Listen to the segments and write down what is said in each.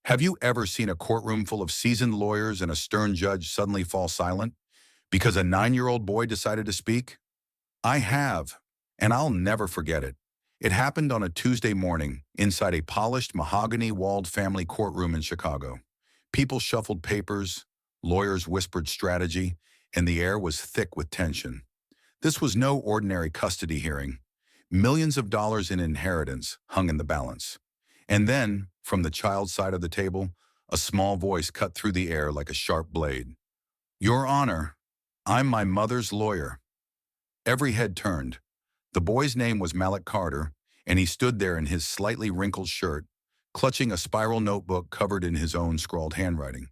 Have you ever seen a courtroom full of seasoned lawyers and a stern judge suddenly fall silent because a 9-year-old boy decided to speak? I have, and I'll never forget it. It happened on a Tuesday morning inside a polished mahogany-walled family courtroom in Chicago. People shuffled papers, lawyers whispered strategy, and the air was thick with tension. This was no ordinary custody hearing. Millions of dollars in inheritance hung in the balance. And then, from the child's side of the table, a small voice cut through the air like a sharp blade. "Your Honor, I'm my mother's lawyer." Every head turned. The boy's name was Malik Carter, and he stood there in his slightly wrinkled shirt, clutching a spiral notebook covered in his own scrawled handwriting.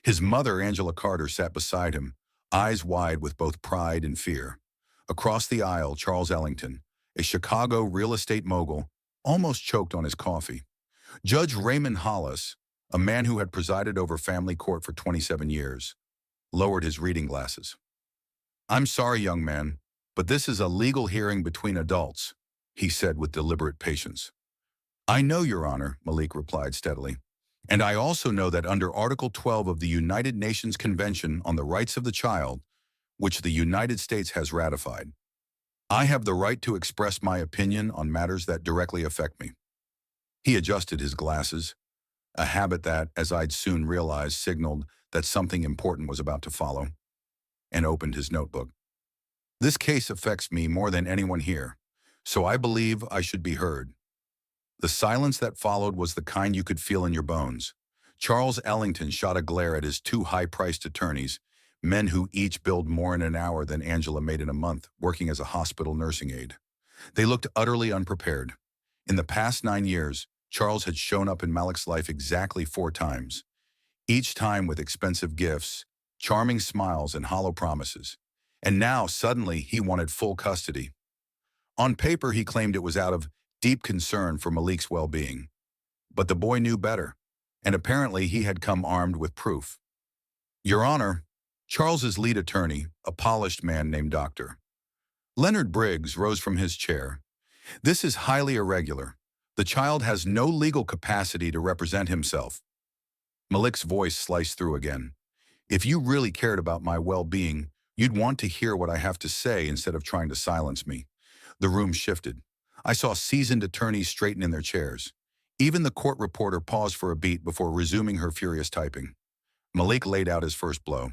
His mother, Angela Carter, sat beside him, eyes wide with both pride and fear. Across the aisle, Charles Ellington, a Chicago real estate mogul, almost choked on his coffee. Judge Raymond Hollis, a man who had presided over family court for 27 years, lowered his reading glasses. "I'm sorry, young man, but this is a legal hearing between adults," he said with deliberate patience. "I know, Your Honor," Malik replied steadily. "And I also know that under Article 12 of the United Nations Convention on the Rights of the Child, which the United States has ratified, I have the right to express my opinion on matters that directly affect me." He adjusted his glasses, a habit that, as I'd soon realize, signaled that something important was about to follow, and opened his notebook. "This case affects me more than anyone here, so I believe I should be heard." The silence that followed was the kind you could feel in your bones. Charles Ellington shot a glare at his two high-priced attorneys, men who each billed more in an hour than Angela made in a month, working as a hospital nursing aide. They looked utterly unprepared. In the past 9 years, Charles had shown up in Malik's life exactly 4 times, each time with expensive gifts, charming smiles, and hollow promises. And now, suddenly, he wanted full custody. On paper, he claimed it was out of deep concern for Malik's well-being. But the boy knew better, and apparently he had come armed with proof. "Your Honor," Charles's lead attorney, a polished man named Dr. Leonard Briggs, rose from his chair. "This is highly irregular. The child has no legal capacity to represent himself." Malik's voice sliced through again. "If you really cared about my well-being, you'd want to hear what I have to say instead of trying to silence me." The room shifted. I saw seasoned attorneys straighten in their chairs. Even the court reporter paused for a beat before resuming her furious typing. Malik laid out his first blow.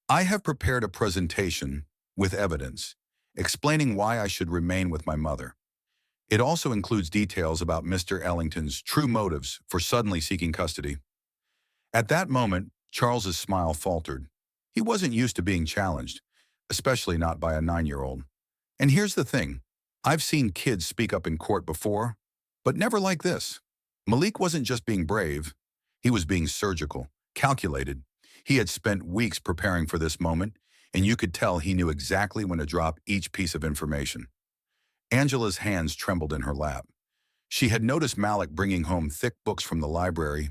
"I have prepared a presentation, with evidence, explaining why I should remain with my mother. It also includes details about Mr. Ellington's true motives for suddenly seeking custody." At that moment, Charles's smile faltered. He wasn't used to being challenged, especially not by a 9-year-old. And here's the thing. I've seen kids speak up in court before, but never like this. Malik wasn't just being brave. He was being surgical, calculated. He had spent weeks preparing for this moment, and you could tell he knew exactly when to drop each piece of information. Angela's hands trembled in her lap. She had noticed Malik bringing home thick books from the library,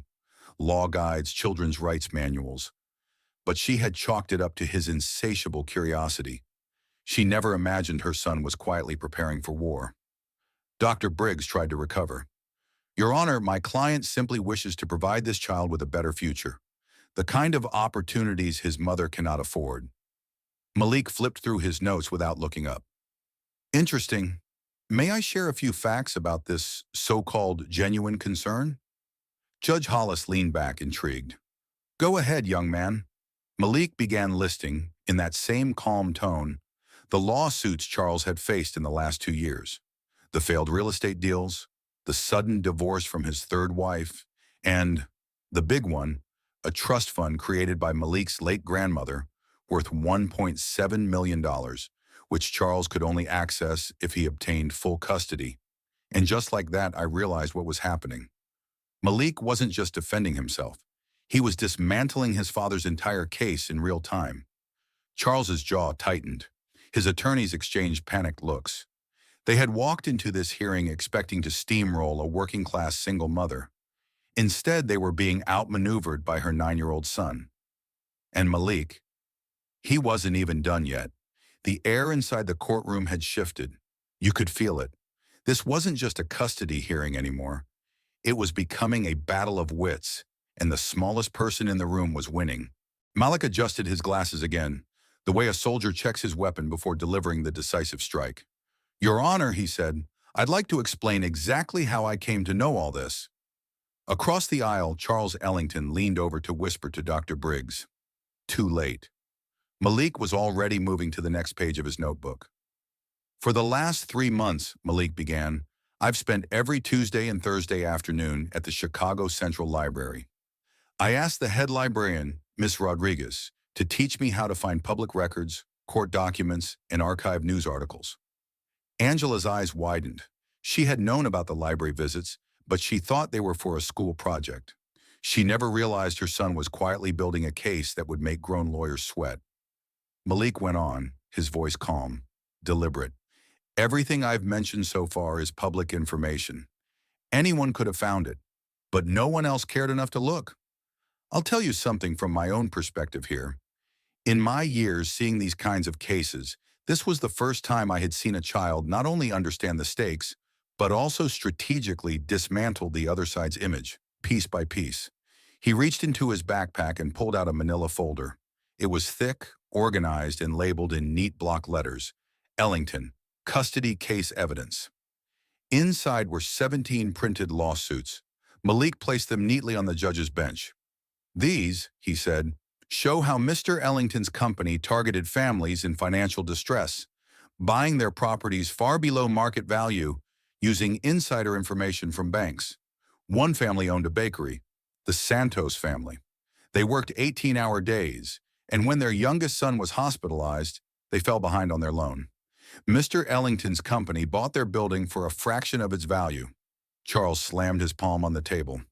law guides, children's rights manuals, but she had chalked it up to his insatiable curiosity. She never imagined her son was quietly preparing for war. Dr. Briggs tried to recover. "Your Honor, my client simply wishes to provide this child with a better future, the kind of opportunities his mother cannot afford." Malik flipped through his notes without looking up. "Interesting. May I share a few facts about this so-called genuine concern?" Judge Hollis leaned back, intrigued. "Go ahead, young man." Malik began listing, in that same calm tone, the lawsuits Charles had faced in the last 2 years. The failed real estate deals, the sudden divorce from his third wife, and, the big one, a trust fund created by Malik's late grandmother worth $1.7 million, which Charles could only access if he obtained full custody. And just like that, I realized what was happening. Malik wasn't just defending himself. He was dismantling his father's entire case in real time. Charles's jaw tightened. His attorneys exchanged panicked looks. They had walked into this hearing expecting to steamroll a working-class single mother. Instead, they were being outmaneuvered by her 9-year-old son. And Malik, he wasn't even done yet. The air inside the courtroom had shifted. You could feel it. This wasn't just a custody hearing anymore. It was becoming a battle of wits, and the smallest person in the room was winning. Malik adjusted his glasses again, the way a soldier checks his weapon before delivering the decisive strike. "Your Honor," he said, "I'd like to explain exactly how I came to know all this." Across the aisle, Charles Ellington leaned over to whisper to Dr. Briggs. Too late. Malik was already moving to the next page of his notebook. "For the last 3 months," Malik began, "I've spent every Tuesday and Thursday afternoon at the Chicago Central Library. I asked the head librarian, Miss Rodriguez, to teach me how to find public records, court documents, and archive news articles." Angela's eyes widened. She had known about the library visits, but she thought they were for a school project. She never realized her son was quietly building a case that would make grown lawyers sweat. Malik went on, his voice calm, deliberate. "Everything I've mentioned so far is public information. Anyone could have found it, but no one else cared enough to look. I'll tell you something from my own perspective here. In my years seeing these kinds of cases, this was the first time I had seen a child not only understand the stakes, but also strategically dismantle the other side's image, piece by piece." He reached into his backpack and pulled out a manila folder. It was thick, organized, and labeled in neat block letters. Ellington, Custody Case Evidence. Inside were 17 printed lawsuits. Malik placed them neatly on the judge's bench. "These," he said, "show how Mr. Ellington's company targeted families in financial distress, buying their properties far below market value using insider information from banks. One family owned a bakery, the Santos family. They worked 18-hour days, and when their youngest son was hospitalized, they fell behind on their loan. Mr. Ellington's company bought their building for a fraction of its value." Charles slammed his palm on the table.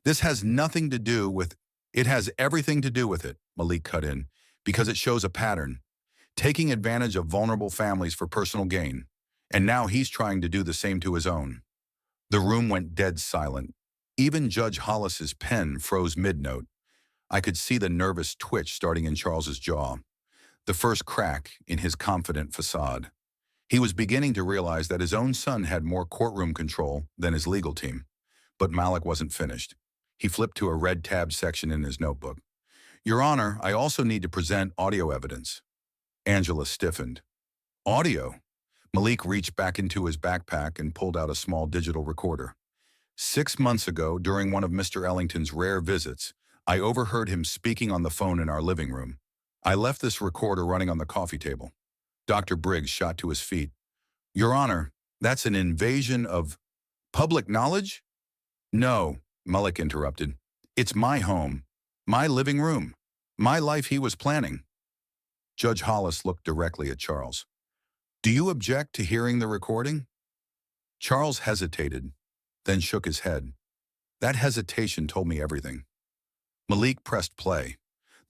"This has nothing to do with— It has everything to do with it," Malik cut in, "because it shows a pattern. Taking advantage of vulnerable families for personal gain. And now he's trying to do the same to his own." The room went dead silent. Even Judge Hollis's pen froze mid-note. I could see the nervous twitch starting in Charles's jaw, the first crack in his confident facade. He was beginning to realize that his own son had more courtroom control than his legal team. But Malik wasn't finished. He flipped to a red tab section in his notebook. "Your Honor, I also need to present audio evidence." Angela stiffened. "Audio?" Malik reached back into his backpack and pulled out a small digital recorder. "6 months ago, during one of Mr. Ellington's rare visits, I overheard him speaking on the phone in our living room. I left this recorder running on the coffee table." Dr. Briggs shot to his feet. "Your Honor, that's an invasion of public knowledge?" "No," Malik interrupted. "It's my home, my living room, my life he was planning." Judge Hollis looked directly at Charles. "Do you object to hearing the recording?" Charles hesitated, then shook his head. That hesitation told me everything. Malik pressed play.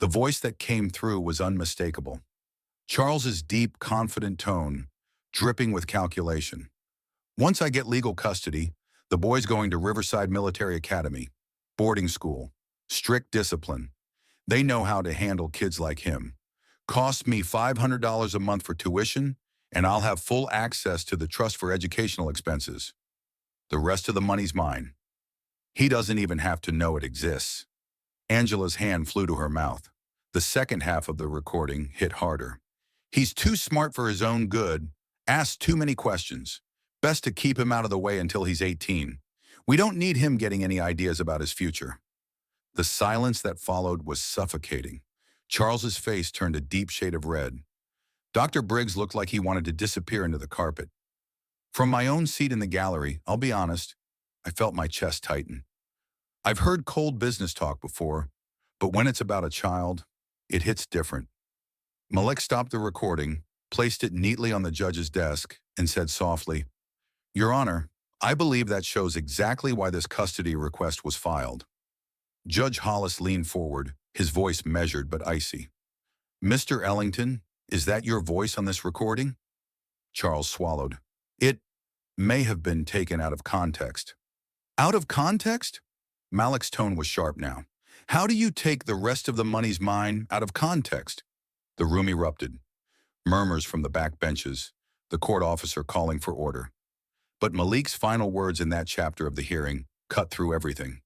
The voice that came through was unmistakable. Charles's deep, confident tone, dripping with calculation. "Once I get legal custody, the boy's going to Riverside Military Academy, boarding school, strict discipline. They know how to handle kids like him. Costs me $500 a month for tuition, and I'll have full access to the trust for educational expenses. The rest of the money's mine. He doesn't even have to know it exists." Angela's hand flew to her mouth. The second half of the recording hit harder. "He's too smart for his own good, asks too many questions. Best to keep him out of the way until he's 18. We don't need him getting any ideas about his future." The silence that followed was suffocating. Charles's face turned a deep shade of red. Dr. Briggs looked like he wanted to disappear into the carpet. From my own seat in the gallery, I'll be honest, I felt my chest tighten. I've heard cold business talk before, but when it's about a child, it hits different. Malik stopped the recording, placed it neatly on the judge's desk, and said softly, "Your Honor, I believe that shows exactly why this custody request was filed." Judge Hollis leaned forward, his voice measured but icy. "Mr. Ellington, is that your voice on this recording?" Charles swallowed. "It may have been taken out of context." "Out of context?" Malik's tone was sharp now. "How do you take the rest of the money's mine out of context?" The room erupted. Murmurs from the back benches, the court officer calling for order. But Malik's final words in that chapter of the hearing cut through everything.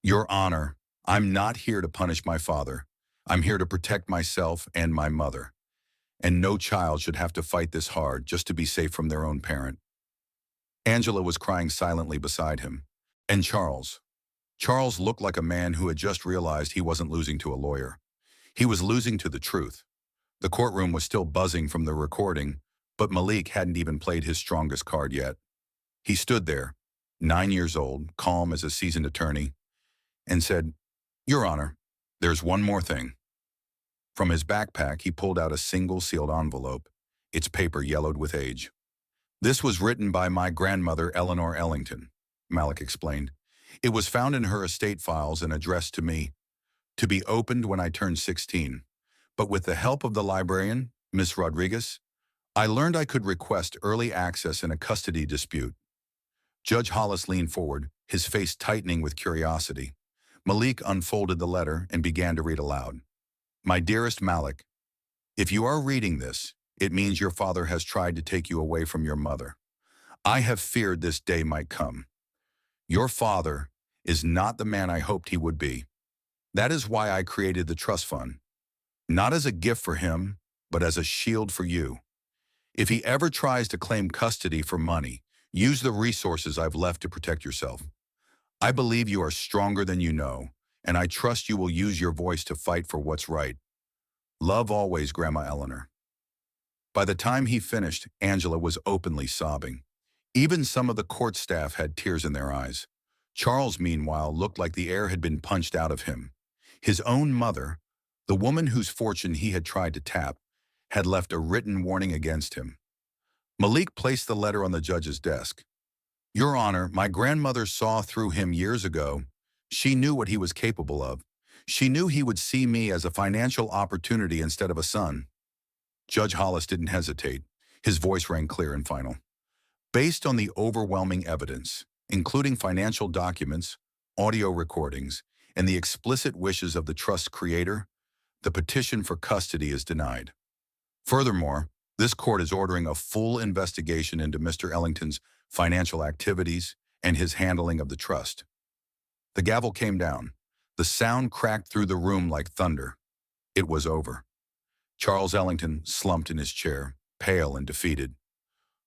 "Your Honor, I'm not here to punish my father. I'm here to protect myself and my mother. And no child should have to fight this hard just to be safe from their own parent. Angela was crying silently beside him. And Charles. Charles looked like a man who had just realized he wasn't losing to a lawyer. He was losing to the truth. The courtroom was still buzzing from the recording, but Malik hadn't even played his strongest card yet. He stood there, 9 years old, calm as a seasoned attorney, and said, "Your Honor, there's one more thing." From his backpack, he pulled out a single sealed envelope, its paper yellowed with age. "This was written by my grandmother, Eleanor Ellington," Malik explained. "It was found in her estate files and addressed to me, to be opened when I turned 16. But with the help of the librarian, Miss Rodriguez, I learned I could request early access in a custody dispute." Judge Hollis leaned forward, his face tightening with curiosity. Malik unfolded the letter and began to read aloud. "My dearest Malik, if you are reading this, it means your father has tried to take you away from your mother. I have feared this day might come. Your father is not the man I hoped he would be. That is why I created the trust fund, not as a gift for him, but as a shield for you. If he ever tries to claim custody for money, use the resources I've left to protect yourself. I believe you are stronger than you know, and I trust you will use your voice to fight for what's right. Love always, Grandma Eleanor." By the time he finished, Angela was openly sobbing. Even some of the court staff had tears in their eyes. Charles, meanwhile, looked like the air had been punched out of him. His own mother, the woman whose fortune he had tried to tap, had left a written warning against him. Malik placed the letter on the judge's desk. "Your Honor, my grandmother saw through him years ago. She knew what he was capable of. She knew he would see me as a financial opportunity instead of a son." Judge Hollis didn't hesitate. His voice rang clear and final. "Based on the overwhelming evidence, including financial documents, audio recordings, and the explicit wishes of the trust creator, the petition for custody is denied. Furthermore, this court is ordering a full investigation into Mr. Ellington's financial activities and his handling of the trust." The gavel came down. The sound cracked through the room like thunder. It was over. Charles Ellington slumped in his chair, pale and defeated.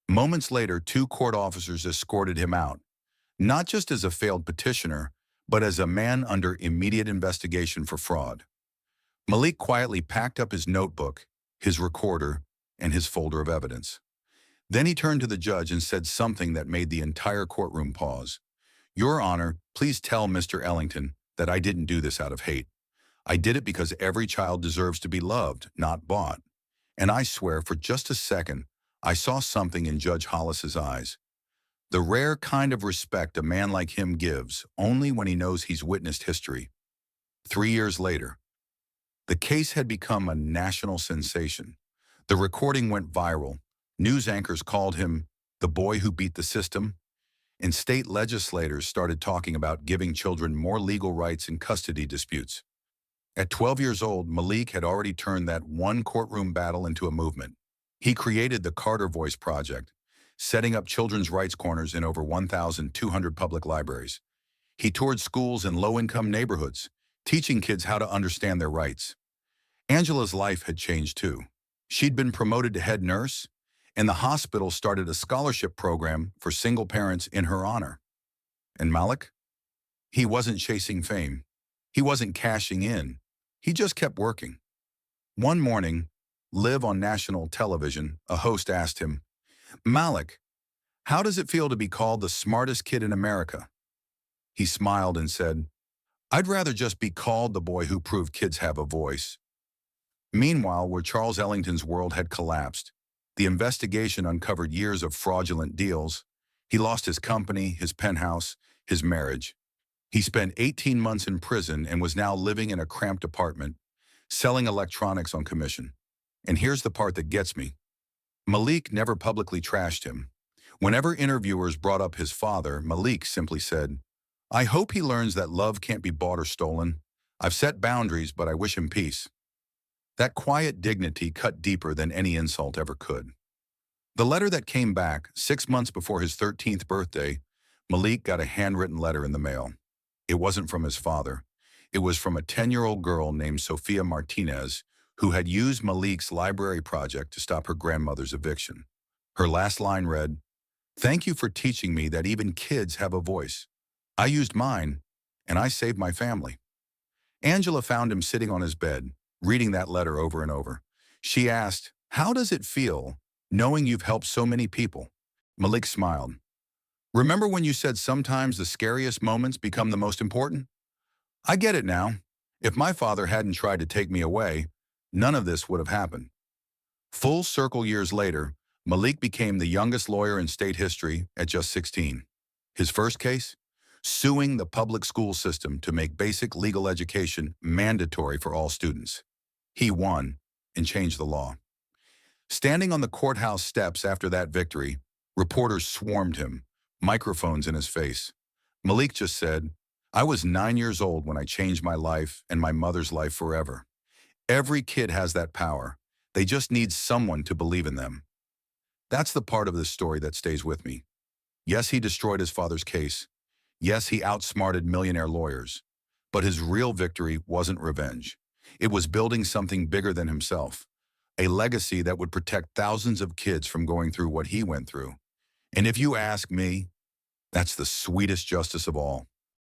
Moments later, 2 court officers escorted him out, not just as a failed petitioner, but as a man under immediate investigation for fraud. Malik quietly packed up his notebook, his recorder, and his folder of evidence. Then he turned to the judge and said something that made the entire courtroom pause. "Your Honor, please tell Mr. Ellington that I didn't do this out of hate. I did it because every child deserves to be loved, not bought. And I swear for just a second, I saw something in Judge Hollis's eyes. The rare kind of respect a man like him gives only when he knows he's witnessed history." 3 years later, the case had become a national sensation. The recording went viral. News anchors called him the boy who beat the system, and state legislators started talking about giving children more legal rights in custody disputes. At 12 years old, Malik had already turned that one courtroom battle into a movement. He created the Carter Voice Project, setting up children's rights corners in over 1,200 public libraries. He toured schools in low-income neighborhoods, teaching kids how to understand their rights. Angela's life had changed too. She'd been promoted to head nurse, and the hospital started a scholarship program for single parents in her honor. And Malik? He wasn't chasing fame. He wasn't cashing in. He just kept working. One morning, live on national television, a host asked him, "Malik, how does it feel to be called the smartest kid in America?" He smiled and said, "I'd rather just be called the boy who proved kids have a voice." Meanwhile, where Charles Ellington's world had collapsed, the investigation uncovered years of fraudulent deals. He lost his company, his penthouse, his marriage. He spent 18 months in prison and was now living in a cramped apartment, selling electronics on commission. And here's the part that gets me. Malik never publicly trashed him. Whenever interviewers brought up his father, Malik simply said, "I hope he learns that love can't be bought or stolen. I've set boundaries, but I wish him peace." That quiet dignity cut deeper than any insult ever could. The letter that came back 6 months before his 13th birthday, Malik got a handwritten letter in the mail. It wasn't from his father. It was from a 10-year-old girl named Sophia Martinez who had used Malik's library project to stop her grandmother's eviction. Her last line read, "Thank you for teaching me that even kids have a voice. I used mine, and I saved my family." Angela found him sitting on his bed, reading that letter over and over. She asked, "How does it feel, knowing you've helped so many people?" Malik smiled. "Remember when you said sometimes the scariest moments become the most important? I get it now. If my father hadn't tried to take me away, none of this would have happened." Full circle years later, Malik became the youngest lawyer in state history at just 16. His first case? Suing the public school system to make basic legal education mandatory for all students. He won and changed the law. Standing on the courthouse steps after that victory, reporters swarmed him, microphones in his face. Malik just said, "I was 9 years old when I changed my life and my mother's life forever." Every kid has that power. They just need someone to believe in them. That's the part of this story that stays with me. Yes, he destroyed his father's case. Yes, he outsmarted millionaire lawyers. But his real victory wasn't revenge. It was building something bigger than himself. A legacy that would protect thousands of kids from going through what he went through. And if you ask me, that's the sweetest justice of all.